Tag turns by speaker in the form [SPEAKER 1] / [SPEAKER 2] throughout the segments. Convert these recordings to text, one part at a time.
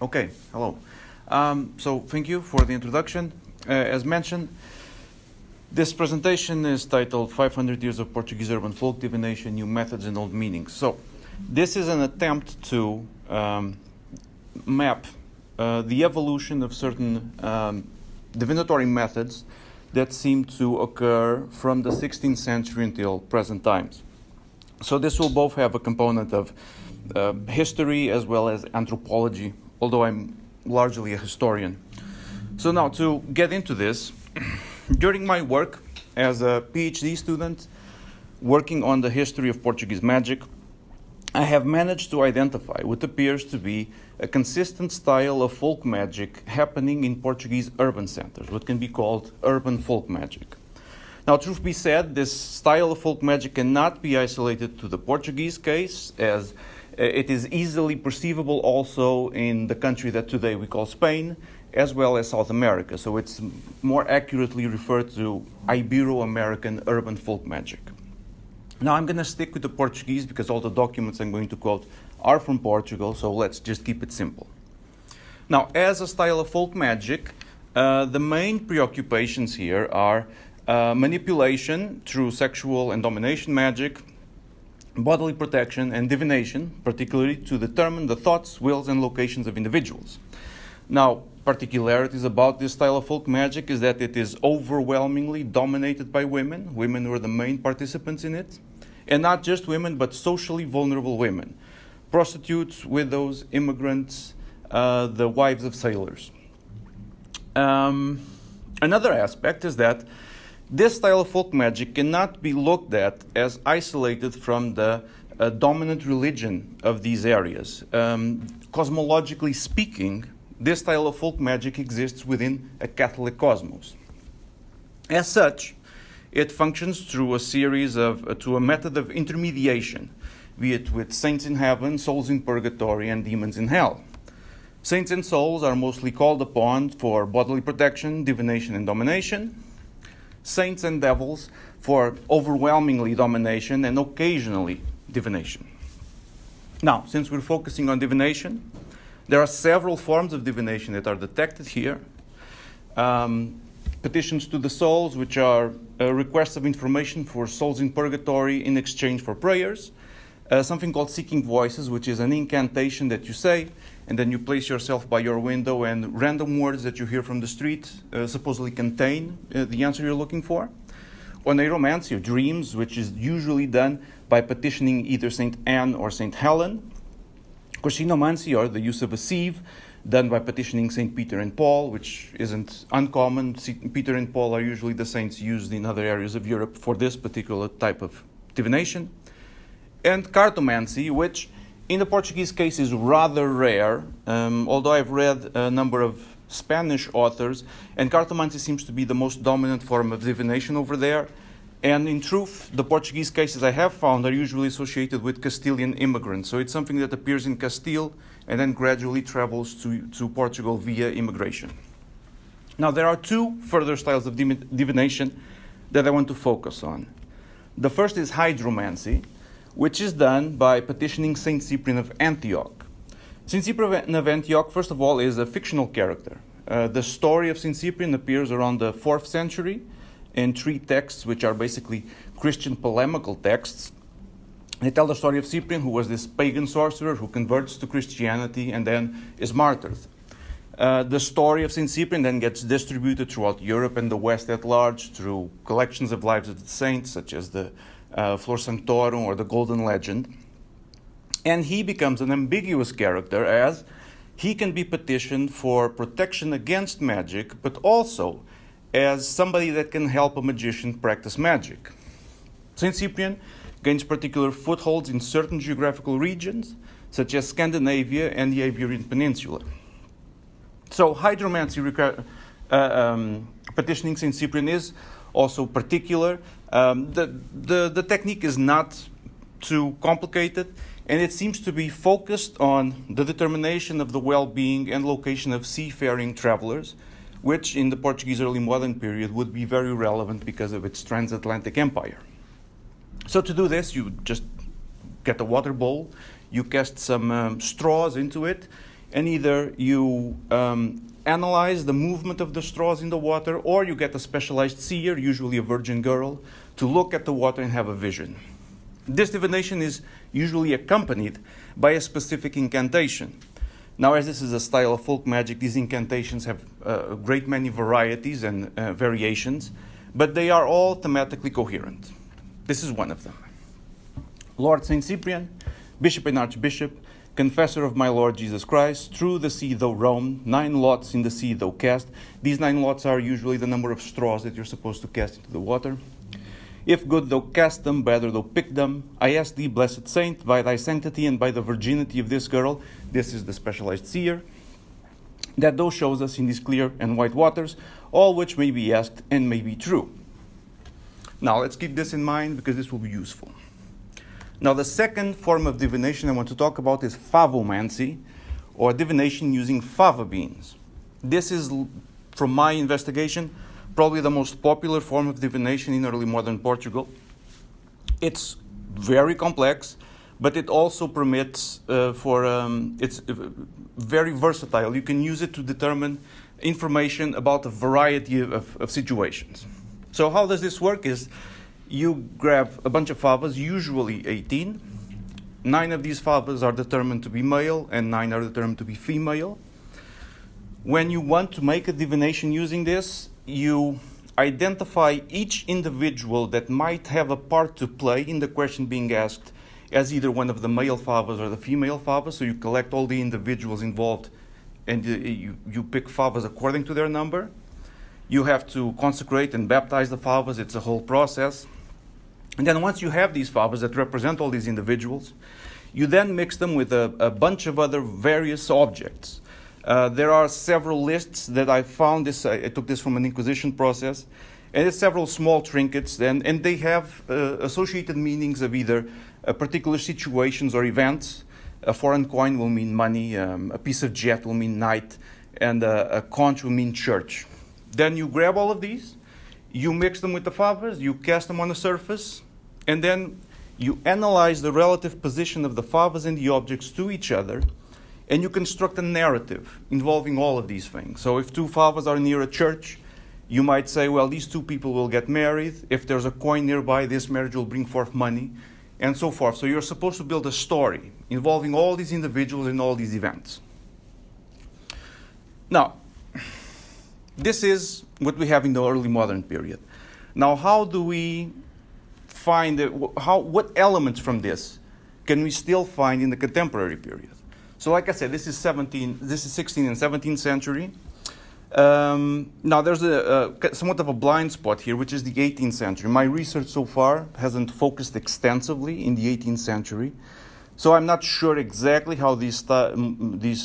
[SPEAKER 1] Okay, hello. So thank you for the introduction. As mentioned, this presentation is titled 500 Years of Portuguese Urban Folk Divination, New Methods and Old Meanings. So this is an attempt to map the evolution of certain divinatory methods that seem to occur from the 16th century until present times. So this will both have a component of history as well as anthropology, although I'm largely a historian. So now to get into this, during my work as a PhD student working on the history of Portuguese magic, I have managed to identify what appears to be a consistent style of folk magic happening in Portuguese urban centers, what can be called urban folk magic. Now, truth be said, this style of folk magic cannot be isolated to the Portuguese case, as it is easily perceivable also in the country that today we call Spain, as well as South America. So it's more accurately referred to Ibero-American urban folk magic. Now, I'm going to stick with the Portuguese because all the documents I'm going to quote are from Portugal, so let's just keep it simple. Now, as a style of folk magic, the main preoccupations here are manipulation through sexual and domination magic, bodily protection, and divination, particularly to determine the thoughts, wills, and locations of individuals. Now, particularities about this style of folk magic is that it is overwhelmingly dominated by women. Women were the main participants in it. And not just women, but socially vulnerable women. Prostitutes, widows, immigrants, the wives of sailors. Another aspect is that this style of folk magic cannot be looked at as isolated from the dominant religion of these areas. Cosmologically speaking, this style of folk magic exists within a Catholic cosmos. As such, it functions through a method of intermediation, be it with saints in heaven, souls in purgatory, and demons in hell. Saints and souls are mostly called upon for bodily protection, divination, and domination. Saints and devils for overwhelmingly domination and occasionally divination. Now, since we're focusing on divination, there are several forms of divination that are detected here. Petitions to the souls, which are requests of information for souls in purgatory in exchange for prayers. Something called seeking voices, which is an incantation that you say, and then you place yourself by your window, and random words that you hear from the street supposedly contain the answer you're looking for. Or hydromancy, or dreams, which is usually done by petitioning either Saint Anne or Saint Helen. Coscinomancy, or the use of a sieve, done by petitioning St. Peter and Paul, which isn't uncommon. Peter and Paul are usually the saints used in other areas of Europe for this particular type of divination. And cartomancy, which in the Portuguese case is rather rare, although I've read a number of Spanish authors, and cartomancy seems to be the most dominant form of divination over there. And in truth, the Portuguese cases I have found are usually associated with Castilian immigrants. So it's something that appears in Castile and then gradually travels to Portugal via immigration. Now, there are two further styles of divination that I want to focus on. The first is hydromancy, which is done by petitioning Saint Cyprian of Antioch. Saint Cyprian of Antioch, first of all, is a fictional character. The story of Saint Cyprian appears around the 4th century in three texts, which are basically Christian polemical texts. They tell the story of Cyprian, who was this pagan sorcerer who converts to Christianity and then is martyred. The story of Saint Cyprian then gets distributed throughout Europe and the West at large through collections of lives of the saints, such as the Flor Sanctorum or the Golden Legend. And he becomes an ambiguous character, as he can be petitioned for protection against magic, but also as somebody that can help a magician practice magic. Saint Cyprian gains particular footholds in certain geographical regions, such as Scandinavia and the Iberian Peninsula. So hydromancy petitioning Saint Cyprian is also particular. The technique is not too complicated, and it seems to be focused on the determination of the well-being and location of seafaring travelers, which in the Portuguese early modern period would be very relevant because of its transatlantic empire. So to do this, you just get a water bowl, you cast some straws into it, and either you analyze the movement of the straws in the water, or you get a specialized seer, usually a virgin girl, to look at the water and have a vision. This divination is usually accompanied by a specific incantation. Now, as this is a style of folk magic, these incantations have a great many varieties and variations, but they are all thematically coherent. This is one of them. Lord Saint Cyprian, Bishop and Archbishop, Confessor of my Lord Jesus Christ, through the sea thou roam, 9 lots in the sea thou cast. These 9 lots are usually the number of straws that you're supposed to cast into the water. If good thou cast them, better thou pick them. I ask thee, blessed saint, by thy sanctity and by the virginity of this girl, this is the specialized seer, that thou shows us in these clear and white waters, all which may be asked and may be true. Now, let's keep this in mind because this will be useful. Now, the second form of divination I want to talk about is Favomancy, or divination using fava beans. This is, from my investigation, probably the most popular form of divination in early modern Portugal. It's very complex, but it also permits it's very versatile. You can use it to determine information about a variety of situations. So how does this work is you grab a bunch of favas, usually 18. 9 of these favas are determined to be male and 9 are determined to be female. When you want to make a divination using this, you identify each individual that might have a part to play in the question being asked as either one of the male favas or the female favas. So you collect all the individuals involved and you pick favas according to their number. You have to consecrate and baptize the favas. It's a whole process. And then once you have these favas that represent all these individuals, you then mix them with a bunch of other various objects. There are several lists that I found. I took this from an Inquisition process. And it's several small trinkets, and they have associated meanings of either particular situations or events. A foreign coin will mean money, a piece of jet will mean night, and a conch will mean church. Then you grab all of these, you mix them with the favas, you cast them on the surface, and then you analyze the relative position of the favas and the objects to each other, and you construct a narrative involving all of these things. So if 2 favas are near a church, you might say, well, these 2 people will get married. If there's a coin nearby, this marriage will bring forth money, and so forth. So you're supposed to build a story involving all these individuals and all these events. Now, this is what we have in the early modern period. Now, how do we find what elements from this can we still find in the contemporary period? So, like I said, this is 16th and 17th century. Now, there's somewhat of a blind spot here, which is the 18th century. My research so far hasn't focused extensively in the 18th century. So I'm not sure exactly how these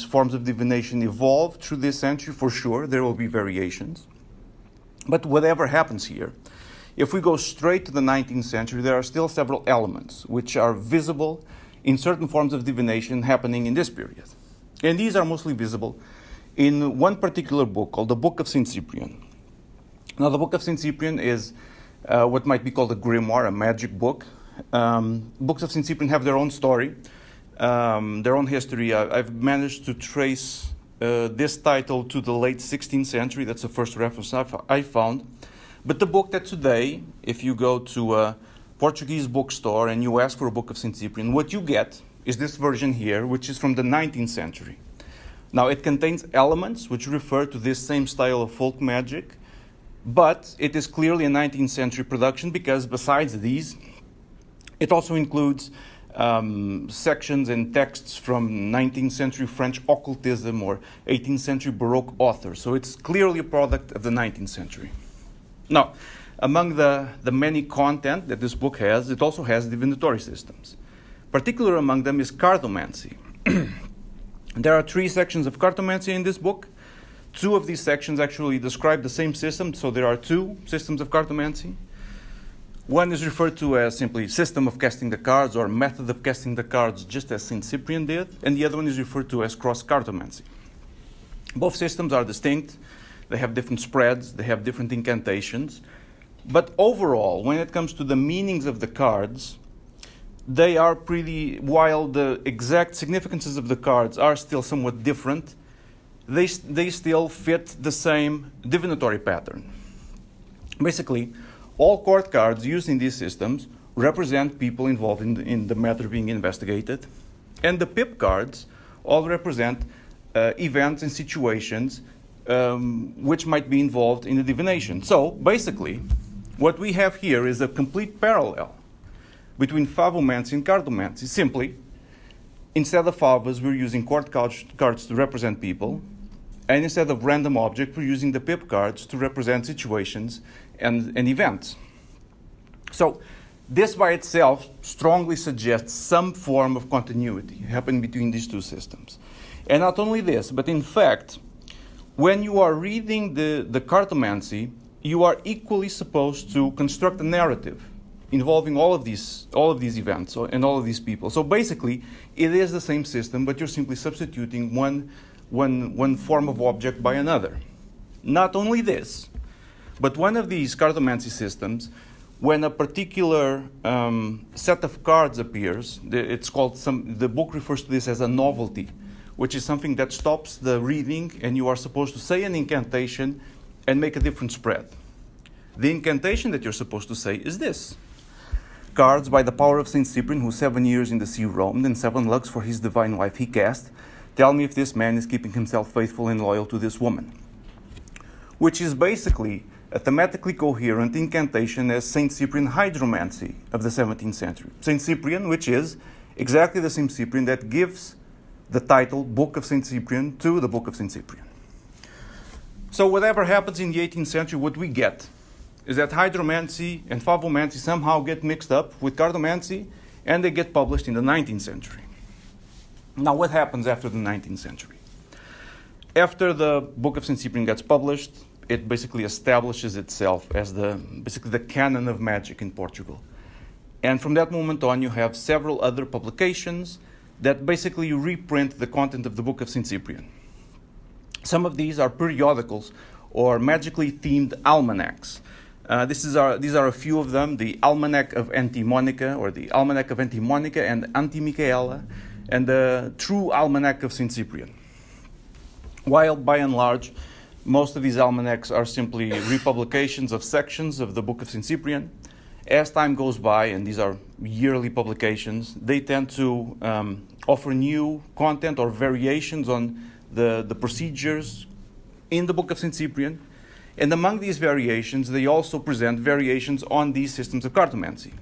[SPEAKER 1] forms of divination evolved through this century. For sure, there will be variations. But whatever happens here, if we go straight to the 19th century, there are still several elements which are visible in certain forms of divination happening in this period. And these are mostly visible in one particular book called the Book of St. Cyprian. Now, the Book of St. Cyprian is what might be called a grimoire, a magic book. Books of St. Cyprian have their own story, their own history. I've managed to trace this title to the late 16th century. That's the first reference I found. But the book that today, if you go to a Portuguese bookstore and you ask for a Book of St. Cyprian, what you get is this version here, which is from the 19th century. Now, it contains elements which refer to this same style of folk magic, but it is clearly a 19th century production because besides these, it also includes sections and texts from 19th century French occultism or 18th century Baroque authors. So it's clearly a product of the 19th century. Now, among the many content that this book has, it also has divinatory systems. Particular among them is cartomancy. There are 3 sections of cartomancy in this book. 2 of these sections actually describe the same system, so there are 2 systems of cartomancy. One is referred to as simply system of casting the cards or method of casting the cards, just as St. Cyprian did, and the other one is referred to as cross-cartomancy. Both systems are distinct. They have different spreads. They have different incantations. But overall, when it comes to the meanings of the cards, they are pretty, while the exact significances of the cards are still somewhat different, they still fit the same divinatory pattern. Basically, all court cards used in these systems represent people involved in the matter being investigated, and the pip cards all represent events and situations which might be involved in the divination. So, basically, what we have here is a complete parallel between Favomancy and Cartomancy. Simply, instead of favas, we're using court cards to represent people, and instead of random objects, we're using the pip cards to represent situations and events. So, this by itself strongly suggests some form of continuity happening between these two systems. And not only this, but in fact, when you are reading the Cartomancy, you are equally supposed to construct a narrative involving all of these events and all of these people. So basically, it is the same system, but you're simply substituting one form of object by another. Not only this, but one of these Cartomancy systems, when a particular set of cards appears, it's called the book refers to this as a novelty, which is something that stops the reading, and you are supposed to say an incantation and make a different spread. The incantation that you're supposed to say is this: cards by the power of Saint Cyprian, who 7 years in the sea roamed, and 7 lugs for his divine wife he cast, tell me if this man is keeping himself faithful and loyal to this woman. Which is basically a thematically coherent incantation as Saint Cyprian Hydromancy of the 17th century. Saint Cyprian, which is exactly the same Cyprian that gives the title Book of Saint Cyprian to the Book of Saint Cyprian. So whatever happens in the 18th century, what we get is that Hydromancy and Favomancy somehow get mixed up with Cartomancy, and they get published in the 19th century. Now, what happens after the 19th century? After the Book of St. Cyprian gets published, it basically establishes itself as basically the canon of magic in Portugal. And from that moment on, you have several other publications that basically reprint the content of the Book of St. Cyprian. Some of these are periodicals or magically themed almanacs. These are a few of them: the Almanac of Antimonica, or the Almanac of Antimonica and Antimichaela, and the True Almanac of St. Cyprian. While, by and large, most of these almanacs are simply republications of sections of the Book of St. Cyprian, as time goes by, and these are yearly publications, they tend to offer new content or variations on the procedures in the Book of St. Cyprian. And among these variations, they also present variations on these systems of cartomancy.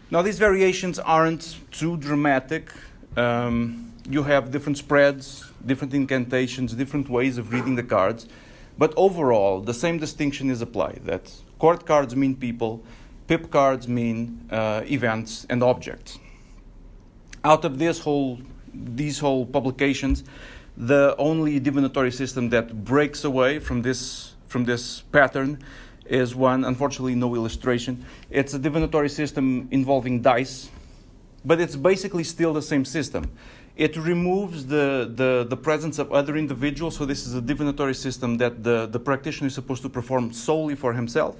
[SPEAKER 1] Now, these variations aren't too dramatic. You have different spreads, different incantations, different ways of reading the cards. But overall, the same distinction is applied, that court cards mean people, pip cards mean events and objects. Out of these whole publications, the only divinatory system that breaks away from this pattern is one, unfortunately no illustration. It's a divinatory system involving dice, but it's basically still the same system. It removes the presence of other individuals, so this is a divinatory system that the practitioner is supposed to perform solely for himself.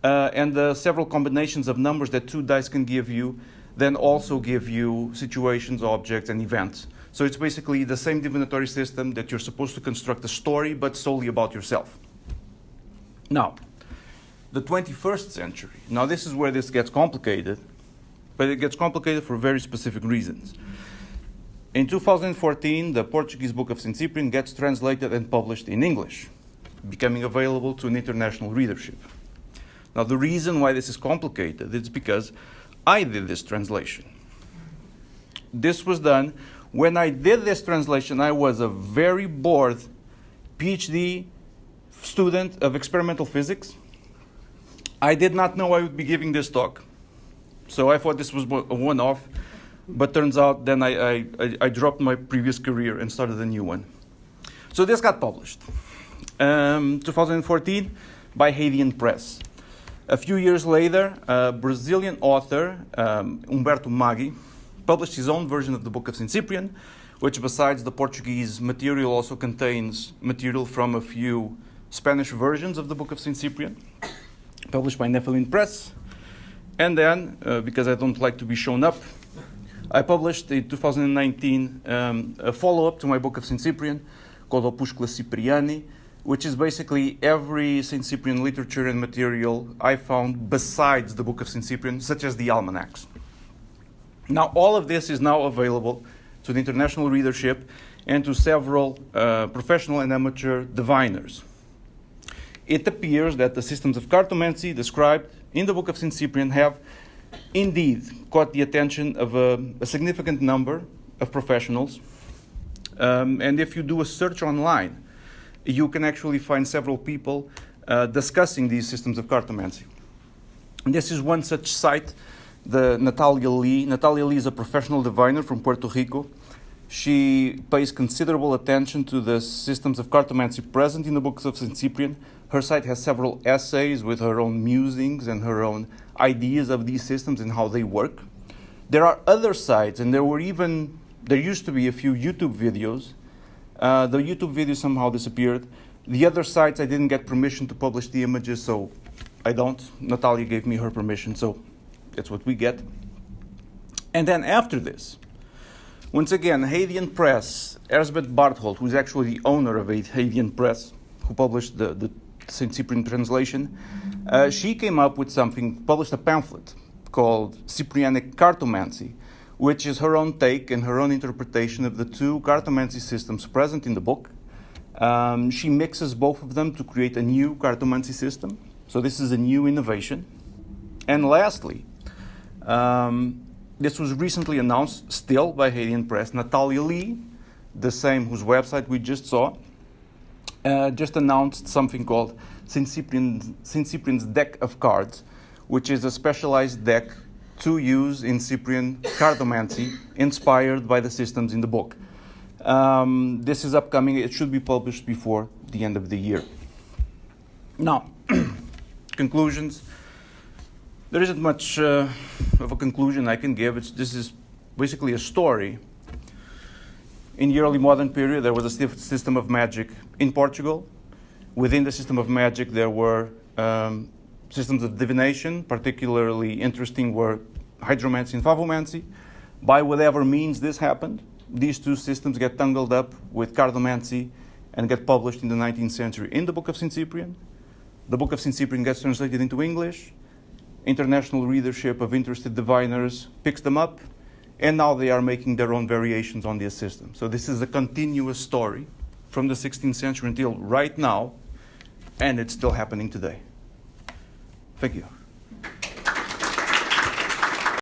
[SPEAKER 1] And the several combinations of numbers that 2 dice can give you then also give you situations, objects, and events. So it's basically the same divinatory system that you're supposed to construct a story, but solely about yourself. Now, the 21st century. Now, this is where this gets complicated, but it gets complicated for very specific reasons. In 2014, the Portuguese Book of St. Cyprian gets translated and published in English, becoming available to an international readership. Now, the reason why this is complicated is because I did this translation. This was done. When I did this translation, I was a very bored PhD student of experimental physics. I did not know I would be giving this talk. So I thought this was a one-off, but turns out then I dropped my previous career and started a new one. So this got published. 2014 by Hadean Press. A few years later, a Brazilian author, Humberto Maggi, published his own version of the Book of St. Cyprian, which besides the Portuguese material also contains material from a few Spanish versions of the Book of St. Cyprian, published by Nephilim Press. And then, because I don't like to be shown up, I published in 2019 a follow-up to my book of St. Cyprian called Opuscula Cypriani, which is basically every St. Cyprian literature and material I found besides the book of St. Cyprian, such as the almanacs. Now, all of this is now available to the international readership and to several professional and amateur diviners. It appears that the systems of cartomancy described in the book of St. Cyprian have indeed caught the attention of a significant number of professionals. And if you do a search online, you can actually find several people discussing these systems of cartomancy. And this is one such site, the Natalia Lee. Natalia Lee is a professional diviner from Puerto Rico. She pays considerable attention to the systems of cartomancy present in the books of St. Cyprian. Her site has several essays with her own musings and her own ideas of these systems and how they work. There are other sites, and there used to be a few YouTube videos. The YouTube video somehow disappeared. The other sites, I didn't get permission to publish the images, so I don't. Natalia gave me her permission, so that's what we get. And then after this, once again, Hadean Press, Erzbeth Barthold, who is actually the owner of Hadean Press, who published the St. Cyprian translation, she came up with published a pamphlet called Cyprianic Cartomancy, which is her own take and her own interpretation of the two cartomancy systems present in the book. She mixes both of them to create a new cartomancy system. So this is a new innovation. And lastly, this was recently announced still by Hadean Press. Natalia Lee, the same whose website we just saw, just announced something called St. Cyprian's Deck of Cards, which is a specialized deck to use in Cyprian cartomancy, inspired by the systems in the book. This is upcoming. It should be published before the end of the year. Now, conclusions. There isn't much of a conclusion I can give. This is basically a story. In the early modern period, there was a system of magic in Portugal. Within the system of magic, there were systems of divination. Particularly interesting were hydromancy and favomancy. By whatever means this happened, these two systems get tangled up with cartomancy and get published in the 19th century in the Book of St. Cyprian. The Book of St. Cyprian gets translated into English. International readership of interested diviners picks them up, and now they are making their own variations on this system. So this is a continuous story from the 16th century until right now, and it's still happening today. Thank you.